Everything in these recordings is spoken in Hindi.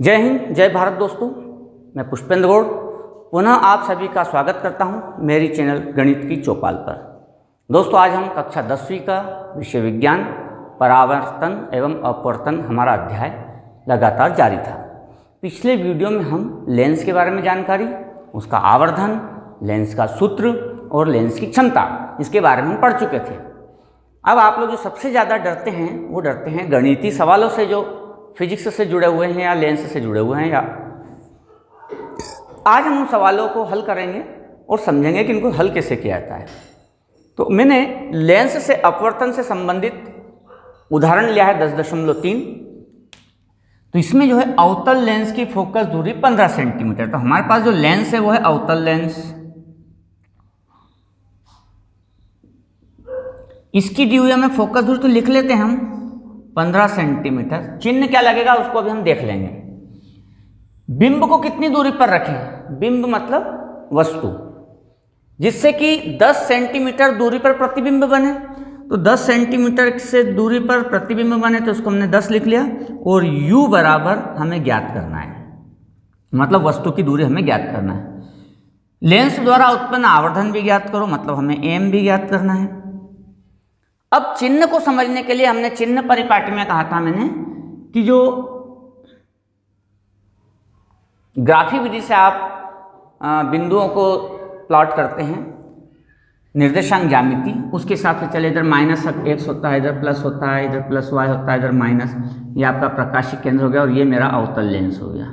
जय हिंद, जय भारत दोस्तों। मैं पुष्पेंद्र गौड़ पुनः आप सभी का स्वागत करता हूं मेरी चैनल गणित की चौपाल पर। दोस्तों, आज हम कक्षा 10वीं का विषय विज्ञान परावर्तन एवं अपवर्तन हमारा अध्याय लगातार जारी था। पिछले वीडियो में हम लेंस के बारे में जानकारी, उसका आवर्धन, लेंस का सूत्र और लेंस की क्षमता, इसके बारे में हम पढ़ चुके थे। अब आप लोग जो सबसे ज़्यादा डरते हैं वो डरते हैं गणितीय सवालों से, जो फिजिक्स से जुड़े हुए हैं या लेंस से जुड़े हुए हैं। या आज हम उन सवालों को हल करेंगे और समझेंगे कि इनको हल कैसे किया जाता है। तो मैंने लेंस से अपवर्तन से संबंधित उदाहरण लिया है 10.3। तो इसमें जो है अवतल लेंस की फोकस दूरी 15 सेंटीमीटर। तो हमारे पास जो लेंस है वो है अवतल लेंस। इसकी दी हुई हमें फोकस दूरी तो लिख लेते हैं हम 15 सेंटीमीटर। चिन्ह क्या लगेगा उसको अभी हम देख लेंगे। बिंब को कितनी दूरी पर रखें? बिंब मतलब वस्तु, जिससे कि 10 सेंटीमीटर दूरी पर प्रतिबिंब बने। तो 10 सेंटीमीटर से दूरी पर प्रतिबिंब बने तो उसको हमने 10 लिख लिया। और u बराबर हमें ज्ञात करना है, मतलब वस्तु की दूरी हमें ज्ञात करना है। लेंस द्वारा उत्पन्न आवर्धन भी ज्ञात करो, मतलब हमें m भी ज्ञात करना है। अब चिन्ह को समझने के लिए हमने चिन्ह परिपाटी में कहा था मैंने कि जो ग्राफी विधि से आप बिंदुओं को प्लॉट करते हैं, निर्देशांक ज्यामिति, उसके हिसाब से चले। इधर -x होता है, इधर प्लस होता है, इधर प्लस y होता है, इधर माइनस। ये आपका प्रकाशिक केंद्र हो गया और ये मेरा अवतल लेंस हो गया।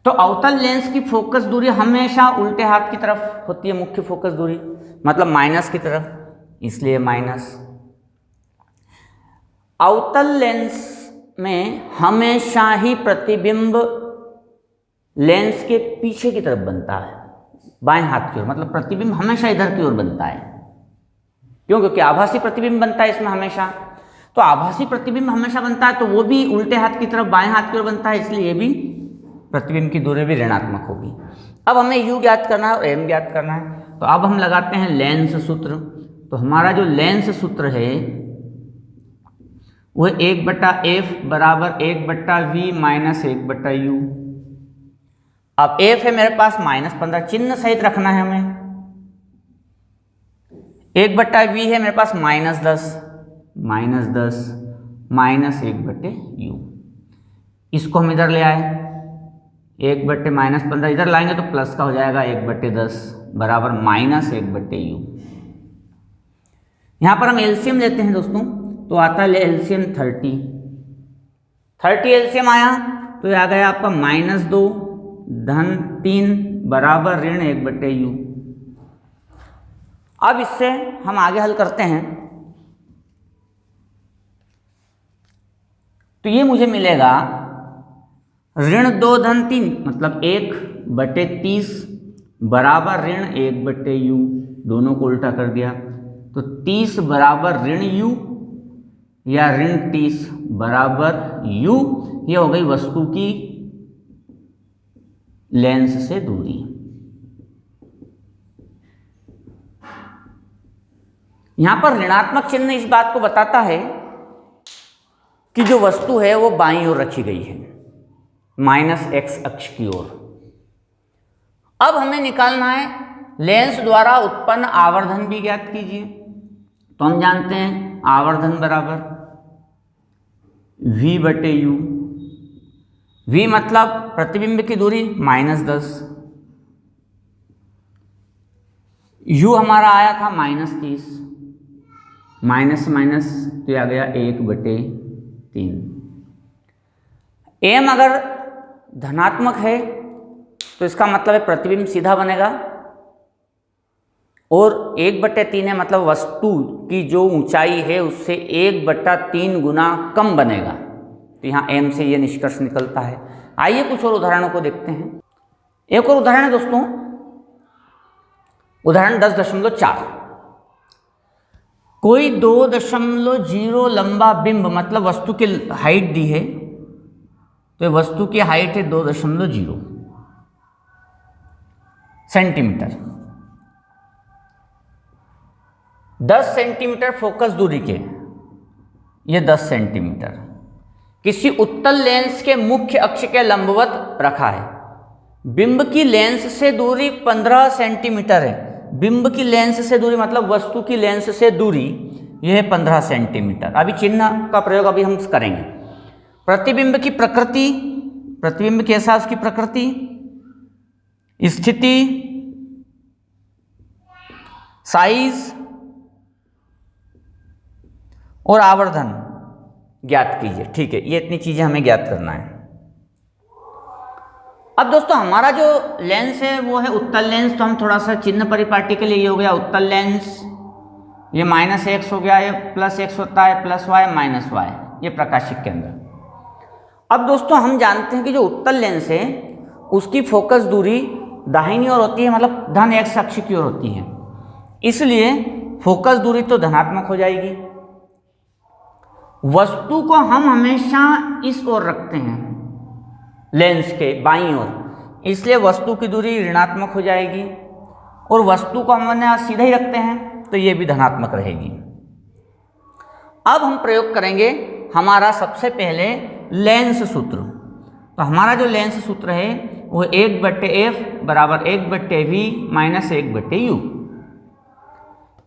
तो अवतल लेंस की फोकस दूरी हमेशा उल्टे हाथ की तरफ होती है, मुख्य फोकस दूरी, मतलब माइनस की तरफ, इसलिए माइनस। अवतल लेंस में हमेशा ही प्रतिबिंब लेंस के पीछे की तरफ बनता है, बाएं हाथ की ओर, मतलब प्रतिबिंब हमेशा इधर की ओर बनता है। क्यों? क्योंकि आभासी प्रतिबिंब बनता है इसमें हमेशा। तो आभासी प्रतिबिंब हमेशा बनता है तो वो भी उल्टे हाथ की तरफ बाएं हाथ की ओर बनता है, इसलिए ये भी प्रतिबिंब की दूरी भी ऋणात्मक होगी। अब हमें u ज्ञात करना है और m ज्ञात करना है। तो अब हम लगाते हैं लेंस सूत्र। तो हमारा जो लेंस सूत्र है वो 1/f बराबर 1/v माइनस 1/u। अब f है मेरे पास -15, चिन्ह सहित रखना है हमें। 1/v है मेरे पास -10 माइनस 1/u। इसको हम इधर ले आए, 1/-15 इधर लाएंगे तो प्लस का हो जाएगा 1/10 बराबर -1/u। यहाँ पर हम एलसीएम लेते हैं दोस्तों, तो आता है एलसीएम 30 एलसीएम आया तो ये आ गया आपका -2 धन 3 बराबर ऋण 1/u। अब इससे हम आगे हल करते हैं तो ये मुझे मिलेगा ऋण 2 धन 3 मतलब 1/30 बराबर ऋण 1/u। दोनों को उल्टा कर दिया तो 30 बराबर ऋण u या ऋण 30 बराबर u। ये हो गई वस्तु की लेंस से दूरी। यहां पर ऋणात्मक चिन्ह इस बात को बताता है कि जो वस्तु है वो बाईं ओर रखी गई है, -x अक्ष की ओर। अब हमें निकालना है लेंस द्वारा उत्पन्न आवर्धन भी ज्ञात कीजिए। तो हम जानते हैं आवर्धन बराबर v/u। v मतलब प्रतिबिंब की दूरी -10, u हमारा आया था -30, माइनस माइनस तो ये आ गया 1/3। m अगर धनात्मक है तो इसका मतलब है प्रतिबिंब सीधा बनेगा, और 1/3 है मतलब वस्तु की जो ऊंचाई है उससे 1/3 गुना कम बनेगा। तो यहाँ m से ये निष्कर्ष निकलता है। आइए कुछ और उदाहरणों को देखते हैं। एक और उदाहरण है दोस्तों, उदाहरण 10.4। कोई 2.0 लंबा बिंब, मतलब वस्तु की हाइट दी है, तो वस्तु की हाइट है 2.0 सेंटीमीटर। 10 सेंटीमीटर फोकस दूरी के, ये 10 सेंटीमीटर किसी उत्तल लेंस के मुख्य अक्ष के लंबवत रखा है। बिंब की लेंस से दूरी 15 सेंटीमीटर है। बिंब की लेंस से दूरी मतलब वस्तु की लेंस से दूरी यह है 15 सेंटीमीटर। अभी चिन्ह का प्रयोग अभी हम करेंगे। प्रतिबिंब की प्रकृति, प्रतिबिंब कैसा उसकी प्रकृति, स्थिति, साइज और आवर्धन ज्ञात कीजिए। ठीक है, ये इतनी चीजें हमें ज्ञात करना है। अब दोस्तों हमारा जो लेंस है वो है उत्तल लेंस, तो हम थोड़ा सा चिन्ह परिपाटी के लिए ये हो गया उत्तल लेंस, ये -x हो गया, ये +x होता है, +y -y, ये प्रकाशिक केंद्र। अब दोस्तों हम जानते हैं कि जो उत्तल लेंस है उसकी फोकस दूरी दाहिनी ओर होती है, मतलब धन x अक्ष की ओर होती है, इसलिए फोकस दूरी तो धनात्मक हो जाएगी। वस्तु को हम हमेशा इस ओर रखते हैं, लेंस के बाईं ओर, इसलिए वस्तु की दूरी ऋणात्मक हो जाएगी। और वस्तु को हमने सीधा ही रखते हैं तो ये भी धनात्मक रहेगी। अब हम प्रयोग करेंगे हमारा सबसे पहले लेंस सूत्र। तो हमारा जो लेंस सूत्र है वो 1/f = 1/v - 1/u।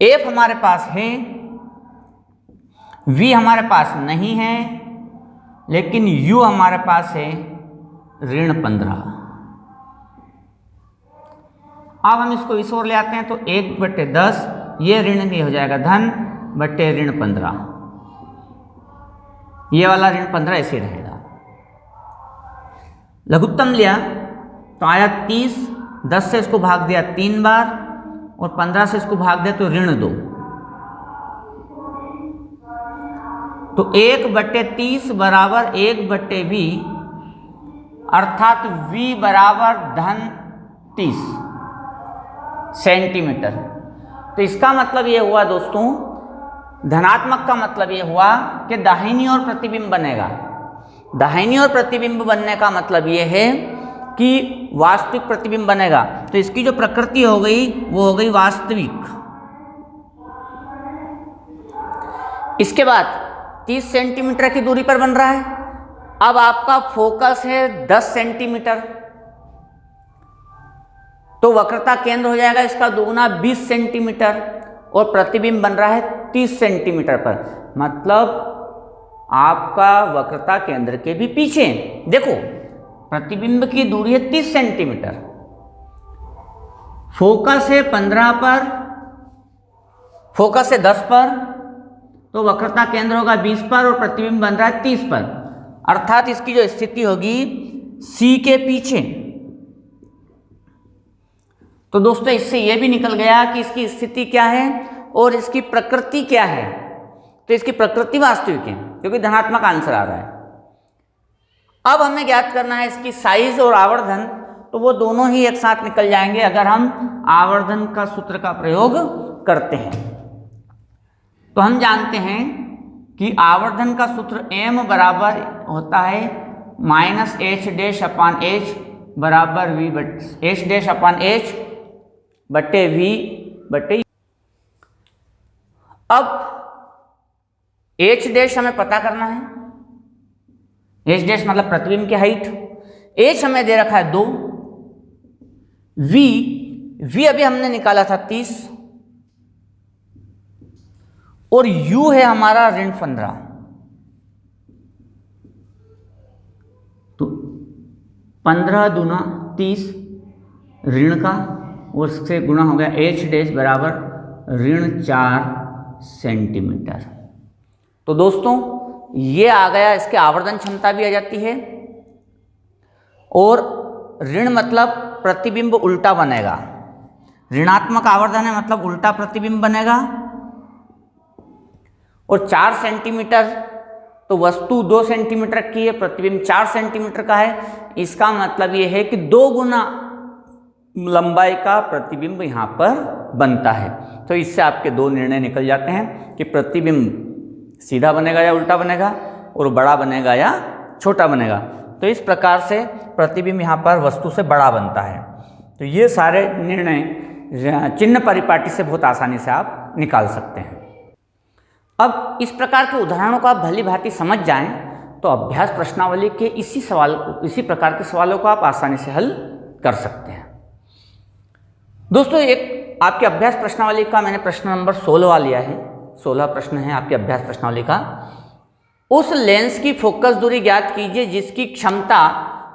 f हमारे पास है, v हमारे पास नहीं है, लेकिन u हमारे पास है -15। अब हम इसको इस ओर ले आते हैं तो 1/10, ये ऋण नहीं हो जाएगा धन बटे -15, ये वाला -15 ऐसे रहेगा। लघुत्तम लिया तो आया 30, 10 से इसको भाग दिया 3 बार और 15 से इसको भाग दिया तो -2। तो 1/30 = 1/v, अर्थात v = -30 सेंटीमीटर। तो इसका मतलब ये हुआ दोस्तों, धनात्मक का मतलब ये हुआ कि दाहिनी ओर प्रतिबिंब बनेगा। दाहिनी ओर प्रतिबिंब बनने का मतलब ये है कि वास्तविक प्रतिबिंब बनेगा। तो इसकी जो प्रकृति हो गई वो हो गई वास्तविक। इसके बाद 30 सेंटीमीटर की दूरी पर बन रहा है। अब आपका फोकस है 10 सेंटीमीटर, तो वक्रता केंद्र हो जाएगा इसका दुगुना 20 सेंटीमीटर, और प्रतिबिंब बन रहा है 30 सेंटीमीटर पर, मतलब आपका वक्रता केंद्र के भी पीछे। देखो प्रतिबिंब की दूरी है 30 सेंटीमीटर, फोकस है 15 पर, फोकस है 10 पर, तो वक्रता केंद्र होगा 20 पर और प्रतिबिंब बन रहा है 30 पर, अर्थात इसकी जो स्थिति होगी C के पीछे। तो दोस्तों इससे यह भी निकल गया कि इसकी स्थिति क्या है और इसकी प्रकृति क्या है। तो इसकी प्रकृति वास्तविक है क्योंकि धनात्मक आंसर आ रहा है। अब हमें ज्ञात करना है इसकी साइज और आवर्धन, तो वो दोनों ही एक साथ निकल जाएंगे अगर हम आवर्धन का सूत्र का प्रयोग करते हैं। तो हम जानते हैं कि आवर्धन का सूत्र m बराबर होता है -h' बराबर h' बटे v बटे। अब h' हमें पता करना है, h' मतलब प्रतिबिंब की हाइट। h हमें दे रखा है 2, v अभी हमने निकाला था 30, और u है हमारा -15। तो 15 दूना 30 ऋण का, और उससे गुणा हो गया h' बराबर -4 सेंटीमीटर। तो दोस्तों ये आ गया, इसके आवर्धन क्षमता भी आ जाती है, और ऋण मतलब प्रतिबिंब उल्टा बनेगा, ऋणात्मक आवर्धन है मतलब उल्टा प्रतिबिंब बनेगा। और 4 सेंटीमीटर, तो वस्तु 2 सेंटीमीटर की है, प्रतिबिंब 4 सेंटीमीटर का है, इसका मतलब ये है कि 2 गुना लंबाई का प्रतिबिंब यहाँ पर बनता है। तो इससे आपके 2 निर्णय निकल जाते हैं कि प्रतिबिंब सीधा बनेगा या उल्टा बनेगा, और बड़ा बनेगा या छोटा बनेगा। तो इस प्रकार से प्रतिबिंब यहाँ पर वस्तु से बड़ा बनता है। तो ये सारे निर्णय चिन्ह परिपाटी से बहुत आसानी से आप निकाल सकते हैं। अब इस प्रकार के उदाहरणों को आप भली भांति समझ जाएं तो अभ्यास प्रश्नावली के इसी प्रकार के सवालों को आप आसानी से हल कर सकते हैं। दोस्तों, एक आपके अभ्यास प्रश्नावली का मैंने प्रश्न नंबर 16 लिया है। 16 प्रश्न है आपके अभ्यास प्रश्नावली का। उस लेंस की फोकस दूरी ज्ञात कीजिए जिसकी क्षमता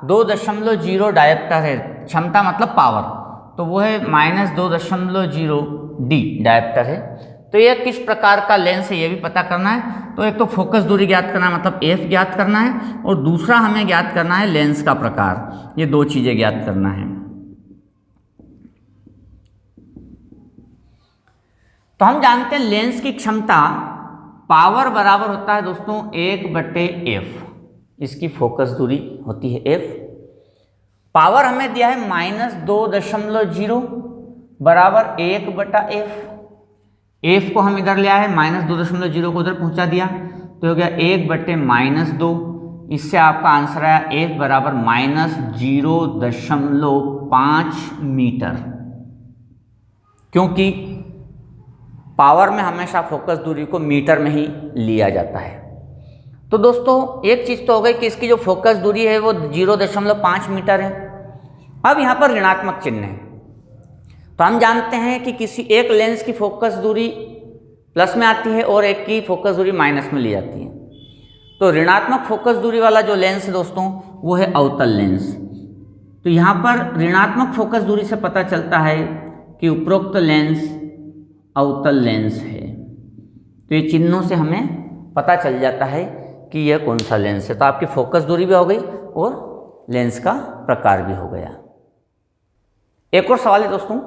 2.0 डायोप्टर है। क्षमता मतलब पावर, तो वो है -2.0 डी डायोप्टर है। तो यह किस प्रकार का लेंस है ये भी पता करना है। तो एक तो फोकस दूरी ज्ञात करना है, मतलब एफ ज्ञात करना है, और दूसरा हमें ज्ञात करना है लेंस का प्रकार। ये दो चीज़ें ज्ञात करना है। तो हम जानते हैं लेंस की क्षमता पावर बराबर होता है दोस्तों 1/f। इसकी फोकस दूरी होती है f। पावर हमें दिया है -2.0 बराबर 1/f। f को हम इधर ले आए, -2.0 को उधर पहुंचा दिया, तो हो गया 1/-2। इससे आपका आंसर आया f बराबर -0.5 मीटर, क्योंकि पावर में हमेशा फोकस दूरी को मीटर में ही लिया जाता है। तो दोस्तों, एक चीज़ तो हो गई कि इसकी जो फोकस दूरी है वो 0.5 मीटर है। अब यहाँ पर ऋणात्मक चिन्ह है, तो हम जानते हैं कि किसी एक लेंस की फोकस दूरी प्लस में आती है और एक की फोकस दूरी माइनस में ली जाती है। तो ऋणात्मक फोकस दूरी वाला जो लेंस है दोस्तों वो है अवतल लेंस। तो यहाँ पर ऋणात्मक फोकस दूरी से पता चलता है कि उपरोक्त लेंस अवतल लेंस है। तो ये चिन्हों से हमें पता चल जाता है कि यह कौन सा लेंस है। तो आपकी फोकस दूरी भी हो गई और लेंस का प्रकार भी हो गया। एक और सवाल है दोस्तों,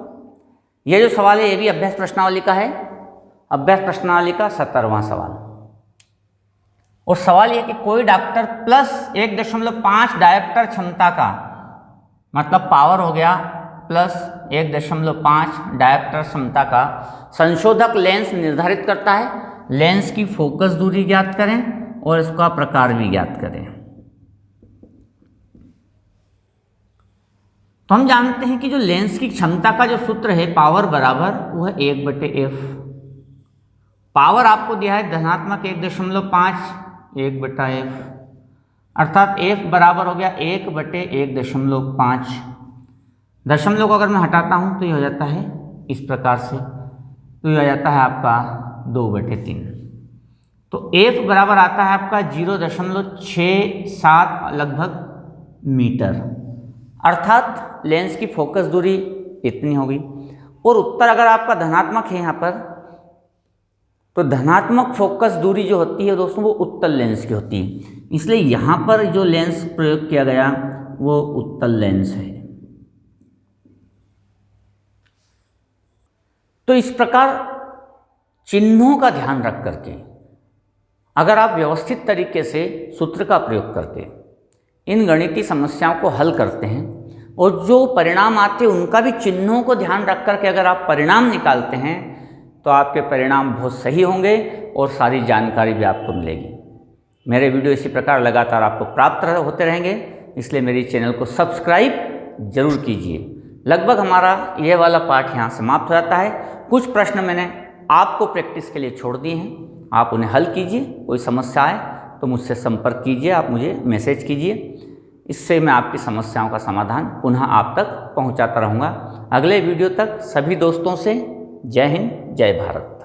ये जो सवाल है ये भी अभ्यास प्रश्नावली का है। अभ्यास प्रश्नावली का 17वां सवाल। और सवाल यह कि कोई डॉक्टर प्लस 1.5 डायोप्टर क्षमता का, मतलब पावर हो गया प्लस 1.5 डायोप्टर क्षमता का संशोधक लेंस निर्धारित करता है। लेंस की फोकस दूरी ज्ञात करें और इसका प्रकार भी ज्ञात करें। तो हम जानते हैं कि जो लेंस की क्षमता का जो सूत्र है पावर बराबर वो है 1/f। पावर आपको दिया है धनात्मक 1.5 1/f, अर्थात f बराबर हो गया 1/1.5। दशमलव को अगर मैं हटाता हूँ तो ये हो जाता है इस प्रकार से, तो ये हो जाता है आपका 2/3। तो f बराबर आता है आपका 0.67 लगभग मीटर, अर्थात लेंस की फोकस दूरी इतनी होगी। और उत्तर अगर आपका धनात्मक है यहाँ पर, तो धनात्मक फोकस दूरी जो होती है दोस्तों वो उत्तल लेंस की होती है, इसलिए यहाँ पर जो लेंस प्रयोग किया गया वो उत्तल लेंस है। तो इस प्रकार चिन्हों का ध्यान रख करके अगर आप व्यवस्थित तरीके से सूत्र का प्रयोग करके इन गणितीय समस्याओं को हल करते हैं और जो परिणाम आते हैं उनका भी चिन्हों को ध्यान रख करके अगर आप परिणाम निकालते हैं तो आपके परिणाम बहुत सही होंगे और सारी जानकारी भी आपको मिलेगी। मेरे वीडियो इसी प्रकार लगातार आपको प्राप्त होते रहेंगे, इसलिए मेरी चैनल को सब्सक्राइब जरूर कीजिए। लगभग हमारा ये वाला पार्ट यहाँ समाप्त हो जाता है। कुछ प्रश्न मैंने आपको प्रैक्टिस के लिए छोड़ दिए हैं, आप उन्हें हल कीजिए। कोई समस्या आए तो मुझसे संपर्क कीजिए, आप मुझे मैसेज कीजिए, इससे मैं आपकी समस्याओं का समाधान पुनः आप तक पहुंचाता रहूँगा। अगले वीडियो तक सभी दोस्तों से जय हिंद, जय भारत।